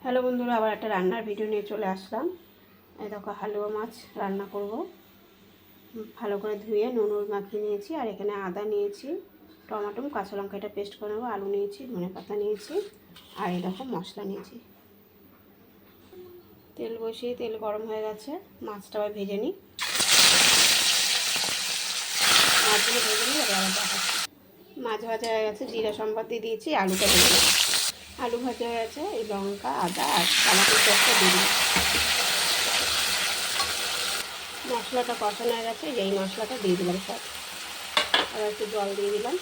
Hello বন্ধুরা, আবার একটা রান্নার ভিডিও নিয়ে চলে আসলাম। এই দেখো, হালুয়া মাছ রান্না করব। ভালো করে ধুয়ে নুন মাখিয়ে নিয়েছি। আর এখানে আদা নিয়েছি, টমেটো, কাঁচা লঙ্কা, এটা পেস্ট করে নেবো। আলু নিয়েছি, ধনেপাতা নিয়েছি, আর এই দেখো মশলা নিয়েছি। তেল বসিয়ে তেল গরম হয়ে গেছে, মাছটা আবার ভেজে নিই। মাছগুলো ভেজে নিই, এবার আবার দেখাচ্ছি। মাছ ভাজা হয়ে গেছে, জিরা সম্বাদ দিয়ে দিয়েছি, আলুটা ভেজে নিই। আলু ভাজা হয়ে গেছে, এই লঙ্কা, আদা আর টমেটো পেস্টটা দিয়ে দিই। মশলাটা কষানো হয়ে গেছে, এই মশলাটা দিয়ে দিলাম সব। আর একটু জল দিয়ে দিলাম।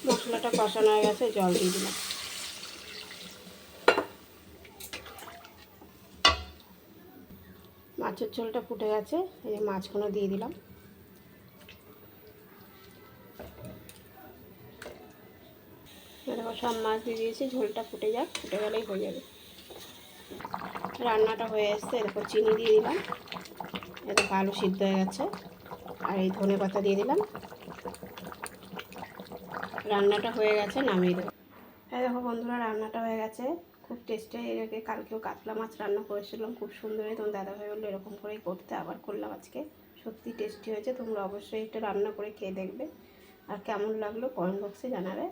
মশলাটা কষানো হয়ে গেছে, জল দিয়ে দিলাম। মাছের ঝোলটা ফুটে গেছে, এই মাছগুলো দিয়ে দিলাম। দেখো সব মাছ দিয়ে দিয়েছি, ঝোলটা ফুটে যাক, ফুটে গেলেই হয়ে যাবে। রান্নাটা হয়ে এসছে, দেখো চিনি দিয়ে দিলাম। দেখো আলু সিদ্ধ হয়ে গেছে, আর এই ধনে পাতা দিয়ে দিলাম। রান্নাটা হয়ে গেছে, নামিয়ে দেবো। হ্যাঁ দেখো বন্ধুরা, রান্নাটা হয়ে গেছে, খুব টেস্টি। এর কালকেও কাতলা মাছ রান্না করেছিলাম, খুব সুন্দর। তোমার দাদাভাই বললো এরকম করেই করতে, আবার করলাম আজকে। সত্যি টেস্টি হয়েছে, তোমরা অবশ্যই এটা রান্না করে খেয়ে দেখবে। আর কেমন লাগলো কমেন্ট বক্সে জানাবে।